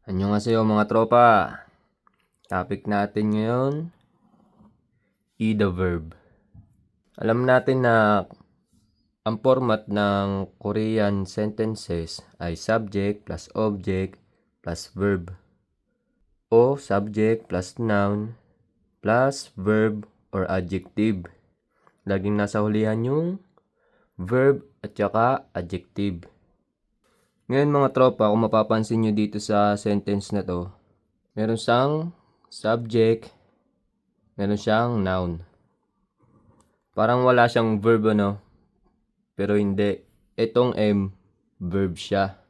Annyeonghaseyo mga tropa. Topic natin ngayon, the verb. Alam natin na ang format ng Korean sentences ay subject plus object plus verb. O subject plus noun plus verb or adjective. Laging nasa hulihan yung verb at saka adjective. Ngayon mga tropa, kung mapapansin nyo dito sa sentence na to, meron siyang subject, meron siyang noun. Parang wala siyang verb pero hindi. Itong M, verb siya.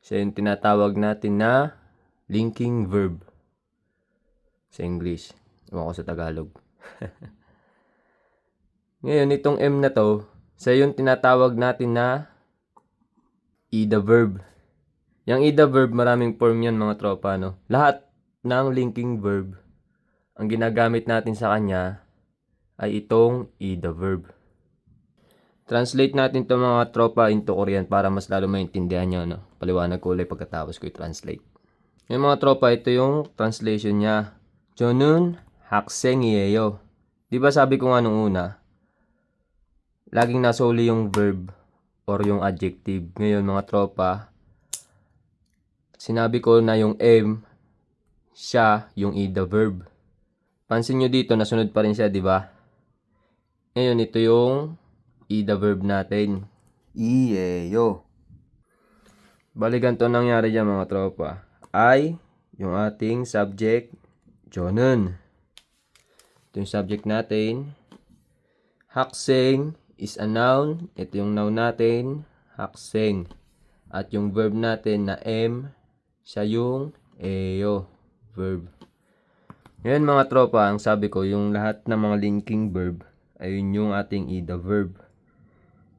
Siya yung tinatawag natin na linking verb sa English. Ewan ko sa Tagalog. Ngayon, itong M na to, siya yung tinatawag natin na the verb. Yung the verb, maraming form yan mga tropa, no? Lahat ng linking verb, ang ginagamit natin sa kanya ay itong the verb. Translate natin to mga tropa into Korean para mas lalo maintindihan nyo, no? Paliwanag ko ulit pagkatapos ko i-translate. Yung mga tropa, ito yung translation niya. 저는 학생이에요. Di ba sabi ko nga nung una, laging nasa uli yung verb or yung adjective. Ngayon mga tropa, sinabi ko na yung M, siya yung the verb. Pansin nyo dito, nasunod pa rin siya, di ba? Ngayon, ito yung the verb natin. 이에요. Bali ganito nangyari dyan mga tropa. I, yung ating subject, 저는. Ito yung subject natin. 학생 is a noun. Ito yung noun natin, 학생. At yung verb natin na M, siya yung eyo, verb. Ngayon mga tropa, ang sabi ko, yung lahat ng mga linking verb, ayun yung ating the verb.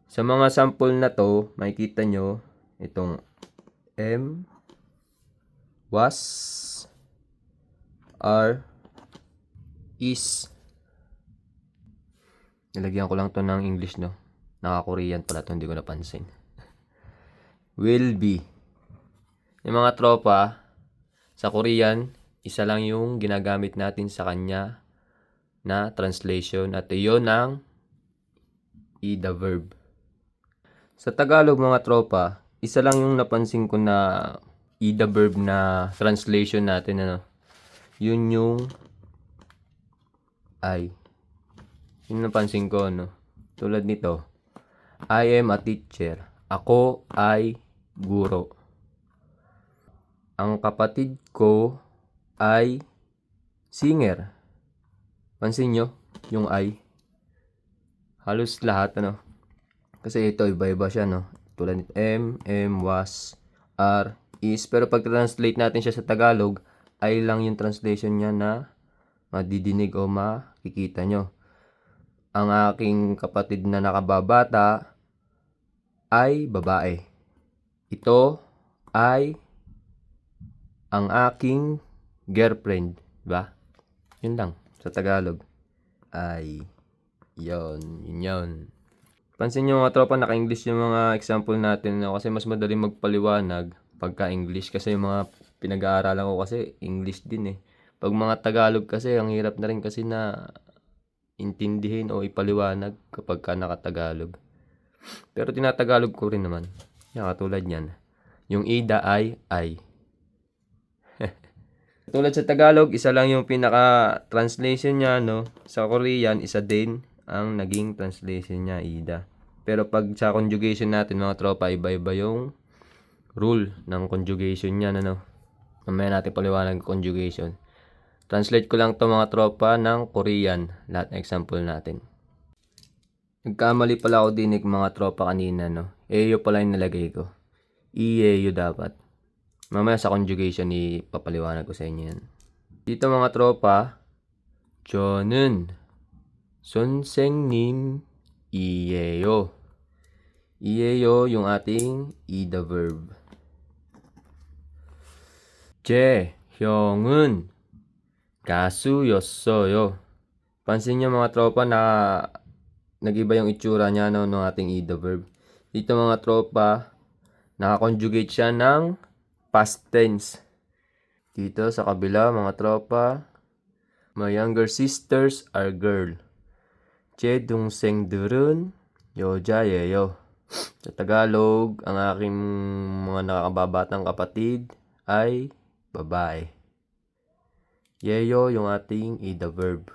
Sa mga sample na to, makikita nyo, itong M, was, are, is. Nilagyan ko lang to ng English, no? Naka-Korean pala to, hindi ko napansin. Will be. Yung mga tropa, sa Korean, isa lang yung ginagamit natin sa kanya na translation at iyon ang the verb. Sa Tagalog mga tropa, isa lang yung napansin ko na the verb na translation natin, yun yung I. Yun napansin ko, tulad nito, I am a teacher. Ako ay guro. Ang kapatid ko ay singer. Pansin nyo, yung I. Halos lahat, Kasi ito, iba-iba siya, Tulad nito, M, was, are, is. Pero pag translate natin siya sa Tagalog, I lang yung translation niya na madidinig o makikita nyo. Ang aking kapatid na nakababata ay babae. Ito ay ang aking girlfriend, ba? Yun lang sa Tagalog. Ay, yun. Pansin nyo mga tropa, naka-English yung mga example natin, kasi mas madali magpaliwanag pagka English, kasi yung mga pinag-aaralan ko kasi English din. Pag mga Tagalog kasi, ang hirap na rin kasi na intindihin o ipaliwanag kapag ka naka-Tagalog. Pero tinatagalog ko rin naman. Yan, katulad yan. Yung ida ay. Tulad sa Tagalog, isa lang yung pinaka-translation niya, Sa Korean, isa din ang naging translation niya, ida. Pero pag sa conjugation natin, mga tropa, iba-iba yung rule ng conjugation niya, Mamaya natin paliwanag ng conjugation. Translate ko lang to mga tropa ng Korean, lahat ng example natin. Nagkamali pala ako dinig mga tropa kanina, Eyo pala yung nalagay ko. Eyo dapat. Mamaya sa conjugation, ipapaliwanag ko sa inyo yan. Dito mga tropa, 저는 선생님이에요. 이에요 yung ating the verb. 제 형은 가수였어요. Pansin nyo mga tropa na nag-iba yung itsura niya ng ating the verb. Dito mga tropa, nakakonjugate siya ng past tense. Dito sa kabila mga tropa, my younger sisters are girl. Che dung seng durun, yoja yeyo. Sa Tagalog, ang aking mga nakakababatang kapatid ay babae. Yeyo yung ating ida verb.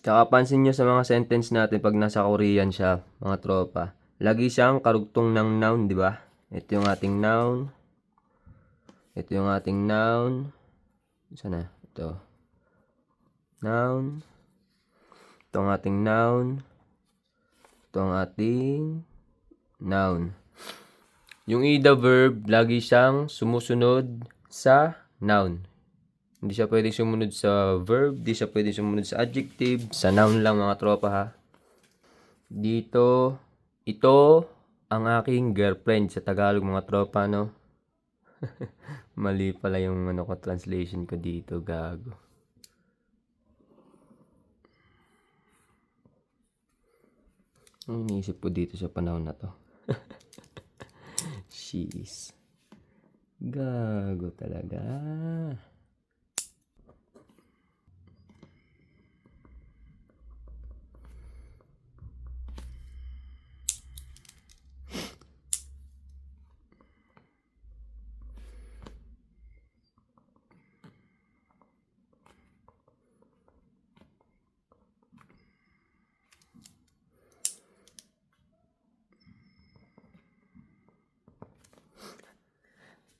Tsaka pansin nyo sa mga sentence natin pag nasa Korean siya, mga tropa. Lagi siyang karugtong ng noun, di ba? Ito yung ating noun. Ito yung ating noun. Saan na? Ito. Noun. Ito ang ating noun. Ito ang ating noun. Yung ida verb, lagi siyang sumusunod sa noun. Hindi siya pwedeng sumunod sa verb, hindi siya pwedeng sumunod sa adjective. Sa noun lang mga tropa ha. Dito, ito ang aking girlfriend sa Tagalog mga tropa, no? Mali pala yung translation ko dito, gago. Ang iniisip ko dito sa panahon na to. She's gago talaga.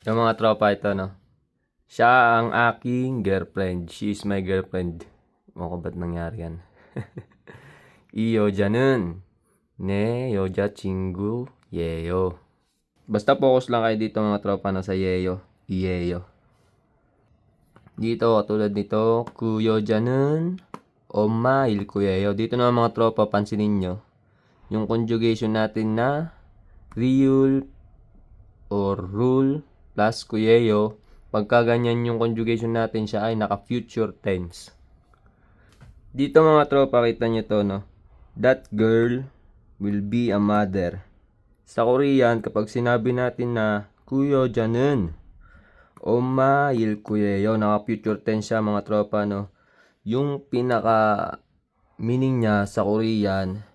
Yung mga tropa ito, no? Siya ang aking girlfriend. She is my girlfriend. O, ba't nangyari yan? 이 여자는 내 여자친구 예요. Basta focus lang kayo dito mga tropa na sa yeyo. 이예요. Dito, katulad nito, 그 여자는 엄마일 거예요. Dito naman mga tropa, pansinin nyo. Yung conjugation natin na real or rule plus kuyeyo, pagka ganyan yung conjugation natin siya ay naka-future tense. Dito mga tropa, kita nyo to, no? That girl will be a mother. Sa Korean, kapag sinabi natin na kuyoja는 엄마일 거예요, naka-future tense siya mga tropa, no? Yung pinaka meaning niya sa Korean,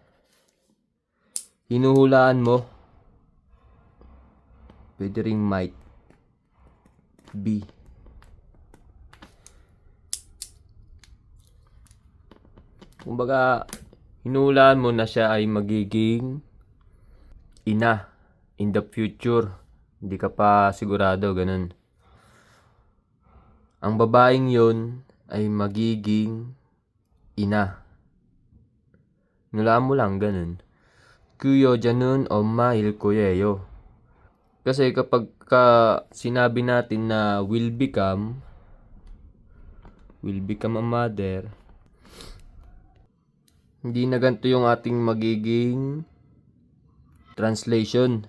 hinuhulaan mo. Pwede ring might be. Kumbaga, hinuhulaan mo na siya ay magiging ina in the future. Hindi ka pa sigurado, ganun. Ang babaeng yun ay magiging ina. Hinuhulaan mo lang, ganun. 그 여자는 엄마일 거예요. Kasi kapag sinabi natin na will become a mother, hindi na ganito yung ating magiging translation.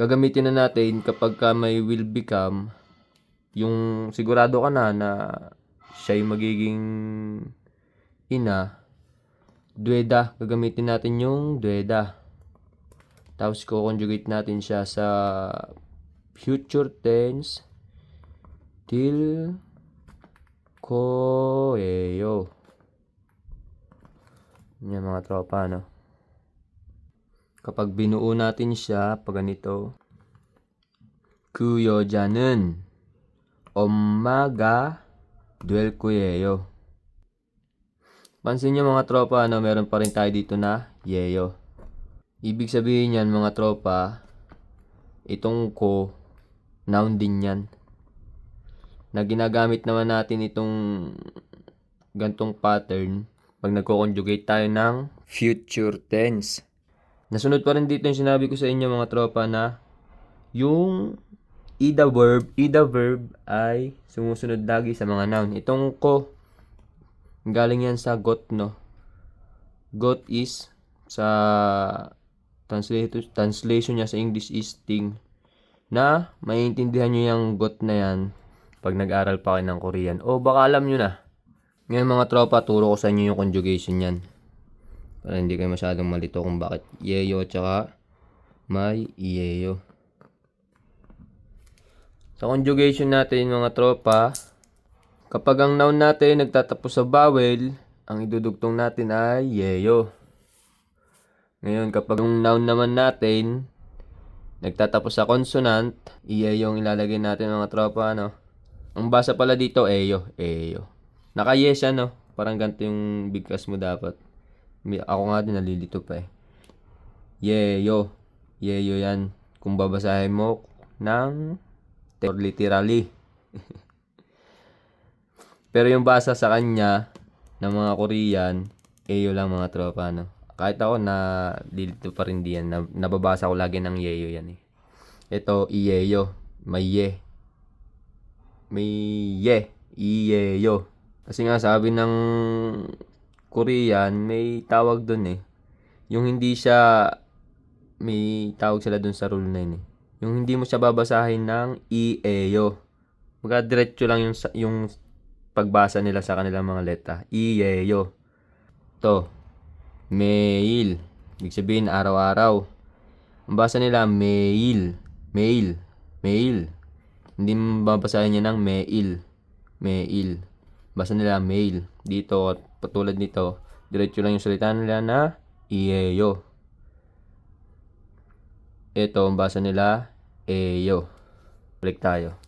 Gagamitin na natin kapag may will become, yung sigurado ka na siya'y magiging ina, dueda. Gagamitin natin yung dueda. Tapos ko-conjugate natin siya sa future tense till koeyo. Yan mga tropa, no? Kapag binuo natin siya, pag ganito, 그 여자는 엄마가 될 거예요. Pansin nyo mga tropa, no? Meron pa rin tayo dito na yeyo. Ibig sabihin yan mga tropa, itong ko, noun din yan. Na ginagamit naman natin itong gantong pattern pag nagko-conjugate tayo ng future tense. Nasunod pa rin dito yung sinabi ko sa inyo mga tropa na yung ida verb ay sumusunod lagi sa mga noun. Itong ko, galing yan sa got, no? Got is sa translation niya sa English is thing, na maiintindihan nyo yung got na yan pag nag-aral pa kayo ng Korean. O baka alam nyo na. Ngayon mga tropa, turo ko sa inyo yung conjugation yan. Para hindi kayo masyadong malito kung bakit yeyo tsaka may iyeyo. Sa conjugation natin mga tropa, kapag ang noun natin nagtatapos sa vowel, ang idudugtong natin ay yeyo. Ngayon, kapag yung noun naman natin nagtatapos sa consonant, iyeyo yung ilalagay natin mga tropa, ano? Ang basa pala dito, eyo, eyo. Naka-yes siya, no? Parang ganito yung bigkas mo dapat. Ako nga din, nalilito pa eh. Yeyo. Yeyo yan. Kung babasahin mo ng literally. Pero yung basa sa kanya ng mga Korean, eyo lang mga tropa, no? Kahit ako lilito pa rin diyan. Nababasa ko lagi ng yeyo yan eh. Ito, iyeyo. May ye. May ye. Iyeyo. Kasi nga sabi ng Korean, may tawag dun eh. Yung hindi siya, may tawag sila dun sa rule 9 eh. Yung hindi mo siya babasahin ng iyeyo. Mga diretso lang yung pagbasa nila sa kanilang mga letra. Iyeyo. To. Mail. Ibig sabihin araw-araw. Ang basa nila mail. Mail. Mail. Hindi mo babasahin niya ng mail. Mail. Basa nila mail. Dito, patulad nito, diretso lang yung salita nila na iyeyo. Ito, ang basa nila eyo. Balik tayo.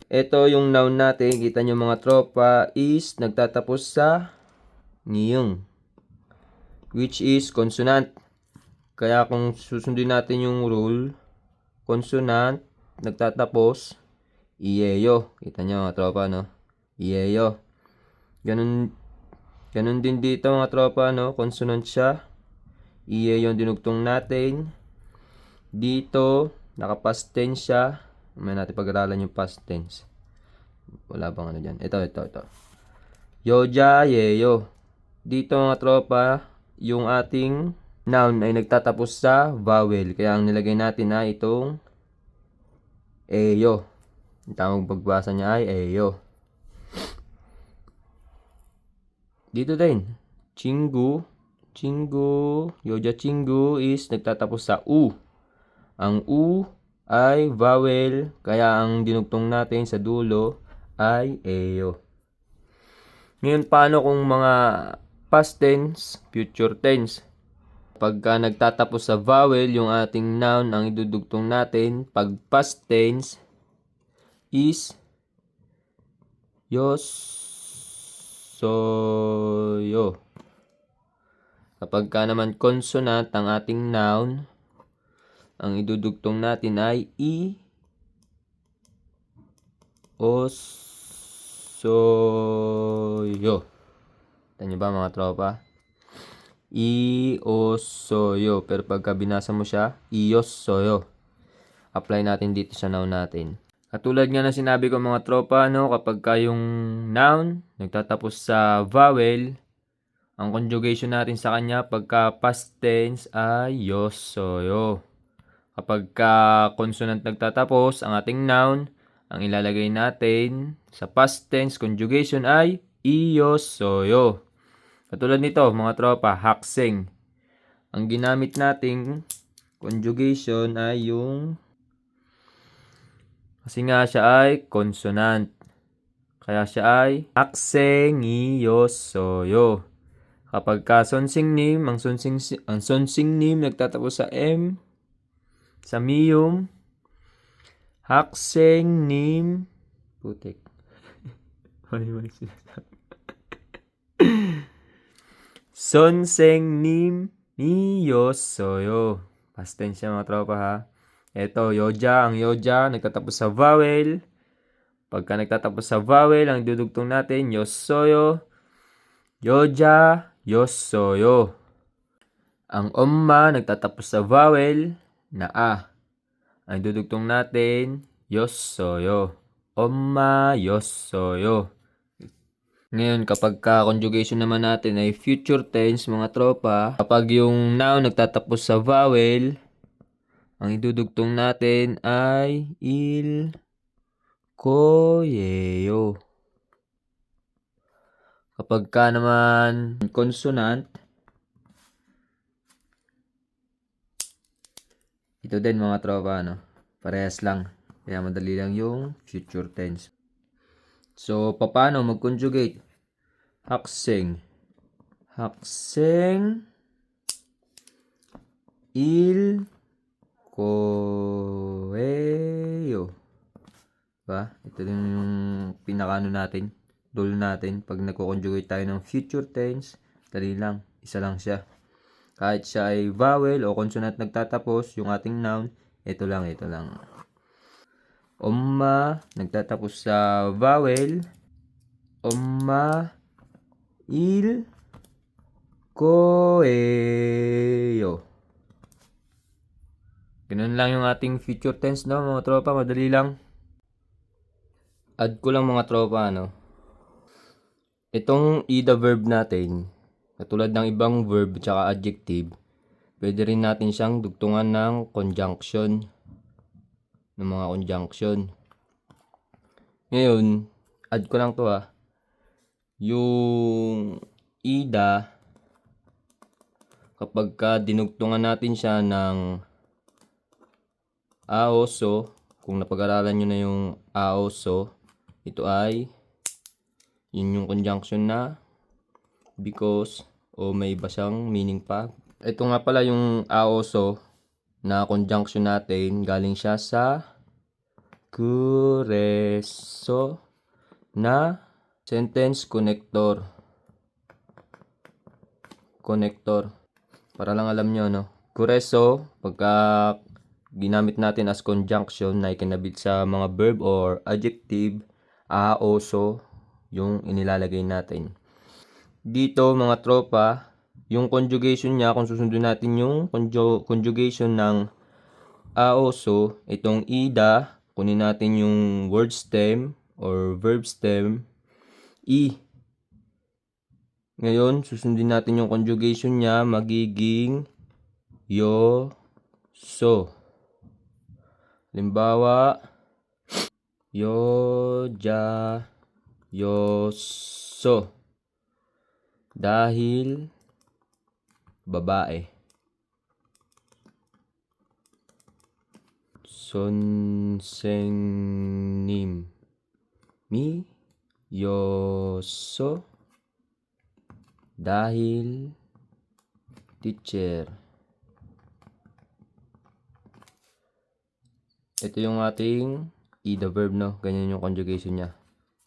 Ito yung noun natin, kita nyo mga tropa, is nagtatapos sa niyong, which is consonant. Kaya kung susundin natin yung rule, consonant, nagtatapos, iyeyo. Kita nyo mga tropa, no? Iyeyo. Ganun din dito mga tropa, no? Consonant siya. Iyeyo yung dinugtong natin. Dito, naka-past tense siya. May natin pag-aralan yung past tense. Wala bang ano dyan? Ito. Yoja, yeyo. Dito mga tropa, yung ating noun ay nagtatapos sa vowel. Kaya ang nilagay natin ay itong eyo. Ang tamang pagbasa niya ay eyo. Dito din, chingu. Yoja chingu is nagtatapos sa u. Ang u ay vowel, kaya ang dinugtong natin sa dulo ay eyo. Ngayon, paano kung mga past tense, future tense? Pagka nagtatapos sa vowel yung ating noun, ang idudugtong natin pag past tense is yosoyo. Kapag ka naman consonant ang ating noun, ang idudugtong natin ay osoyo. Tanya ba mga tropa? Iosoyo. Pero pagka binasa mo siya, iyosoyo. Apply natin dito sa noun natin. Katulad nga na sinabi ko mga tropa, no, kapag ka yung noun nagtatapos sa vowel, ang conjugation natin sa kanya pagka past tense ay yosoyo. Kapag ka consonant nagtatapos ang ating noun, ang ilalagay natin sa past tense conjugation ay iyosoyo. Katulad nito mga tropa, hakseng. Ang ginamit nating conjugation ay yung, kasi nga siya ay consonant. Kaya siya ay hakseng iyosoyo. Kapag ka sonsing name, ang sonsing name nagtatapos sa M, sa miyum, hakseng nim, putik. Sonseng nim, miyosoyo. Past tense siya mga tropa ha. Ito, yoja. Ang yoja, nagtatapos sa vowel. Pagka nagtatapos sa vowel, ang dudugtong natin, yosoyo. Yoja, yosoyo. Ang omma, nagtatapos sa vowel na a. Ang dudugtong natin, yosoyo. Omma, yosoyo. Ngayon, kapag ka-conjugation naman natin ay future tense, mga tropa, kapag yung noun nagtatapos sa vowel, ang idudugtong natin ay il, koyeyo. Kapag ka naman consonant, ito din mga tropa, no? Parehas lang. Kaya madali lang yung future tense. So, paano mag-conjugate? 학생. 학생 일 거예요. Diba? Ito din yung pinakano natin, rule natin. Pag nagko-conjugate tayo ng future tense, dali lang. Isa lang siya. Kahit siya ay vowel o consonant nagtatapos, yung ating noun, ito lang. 엄마, nagtatapos sa vowel. 엄마 일 거예요. Ganun lang yung ating future tense, no, mga tropa. Madali lang. Add ko lang, mga tropa, no. Itong ida verb natin, katulad ng ibang verb tsaka adjective, pwede rin natin siyang dugtungan ng conjunction. Ng mga conjunction. Ngayon, add ko lang to yung ida, kapag ka dinugtungan natin siya ng aoso, kung napag-aralan nyo na yung aoso, ito ay yun yung conjunction na because o may iba siyang meaning pa. Ito nga pala yung aoso na conjunction natin, galing siya sa 그래서 na sentence connector. Para lang alam nyo, no? 그래서, pagka ginamit natin as conjunction na ikinabit sa mga verb or adjective, aoso yung inilalagay natin. Dito, mga tropa, yung conjugation niya, kung susundin natin yung conjugation ng aoso, itong ida, kunin natin yung word stem or verb stem, i. Ngayon, susundin natin yung conjugation niya, magiging yoso. Halimbawa, yoja, yoso. Dahil babae. 선생님 미 yoso. Dahil teacher. Ito yung ating ida verb, no? Ganyan yung conjugation niya.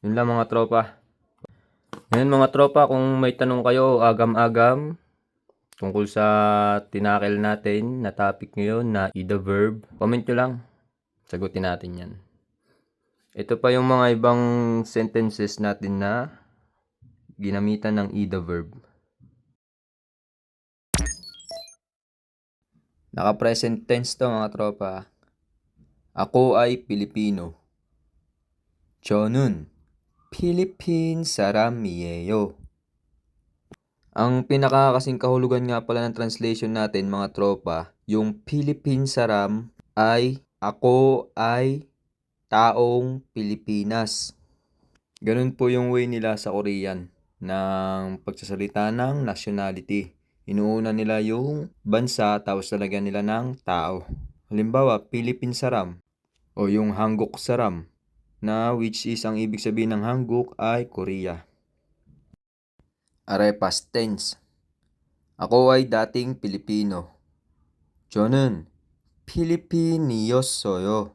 Yun lang, mga tropa. Ngayon, mga tropa, kung may tanong kayo agam-agam tungkol sa tinakil natin na topic ngayon na ida verb, comment nyo lang. Sagutin natin yan. Ito pa yung mga ibang sentences natin na ginamitan ng ida verb. Naka-present tense to, mga tropa. Ako ay Pilipino. 저는 필리핀 사람이에요. Ang pinakakasing kahulugan nga pala ng translation natin, mga tropa, yung Philippine saram ay ako ay taong Pilipinas. Ganun po yung way nila sa Korean ng pagsasalita ng nationality. Inuuna nila yung bansa tapos lalagyan nila ng tao. Halimbawa, Philippine saram o yung Hanguk saram, na which is ang ibig sabihin ng Hanguk ay Korea. Are past tense. Ako ay dating Pilipino. 저는 필리핀이었어요.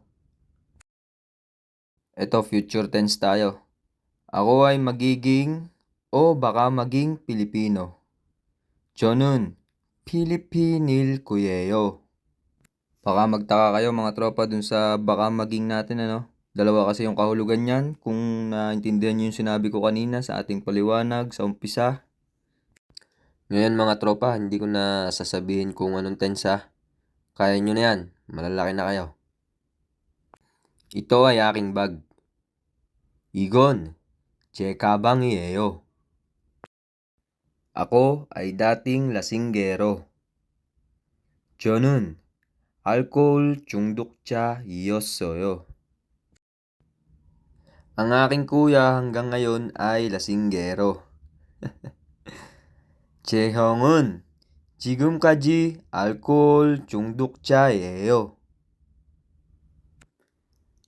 Ito, future tense tayo. Ako ay magiging o baka maging Pilipino. 저는 필리핀일 거예요. Baka magtaka kayo, mga tropa, dun sa baka maging natin, ano? Dalawa kasi yung kahulugan niyan. Kung naintindihan niyo yung sinabi ko kanina sa ating paliwanag sa umpisa. Ngayon, mga tropa, hindi ko na sasabihin kung anong tense Kaya nyo na yan. Malalaki na kayo. Ito ay aking bag. 이건 제 가방이에요. Ako ay dating lasinggero. 저는 알코올 중독자이었어요. Ang aking kuya hanggang ngayon ay lasinggero. 제 형은 지금까지 알코올 중독자예요.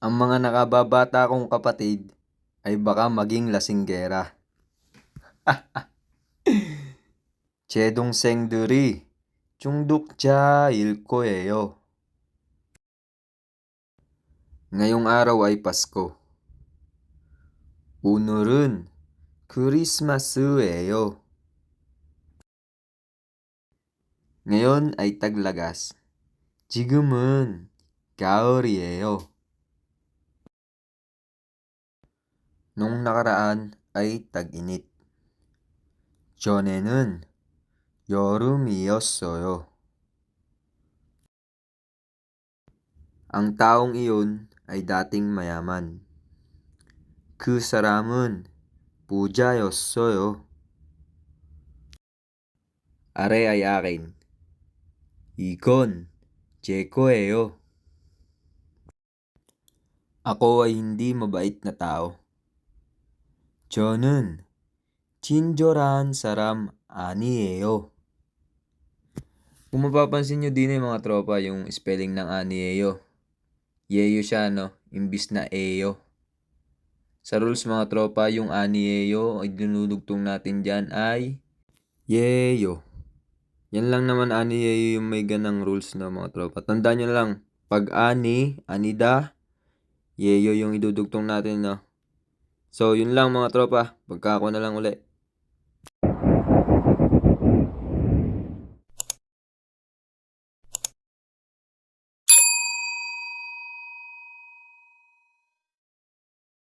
Ang mga nakababata kong kapatid ay baka maging lasinggera. 제동생들이 중독자일 거예요. Ngayong araw ay Pasko. 오늘은 크리스마스예요. Ngayon ay taglagas. 지금은 가을이에요. Nung nakaraan ay tag-init. 전에는 여름이었어요. Ang taong iyon ay dating mayaman. 그 사람은 부자였어요. Are ay akin. 이건 제 거예요. Ako ay hindi mabait na tao. 저는 친절한 사람 아니에요. Kung mapapansin nyo din mga tropa yung spelling ng anieyo. Yeyo siya no, imbis na eyo. Sa rules mga tropa, yung anieyo ay dinudugtong natin dyan ay yeyo. Yan lang naman anieyo yung may ganang rules na mga tropa. Tandaan nyo lang, pag anida, yeyo yung idudugtong natin no. So yun lang mga tropa, pagka ako na lang uli.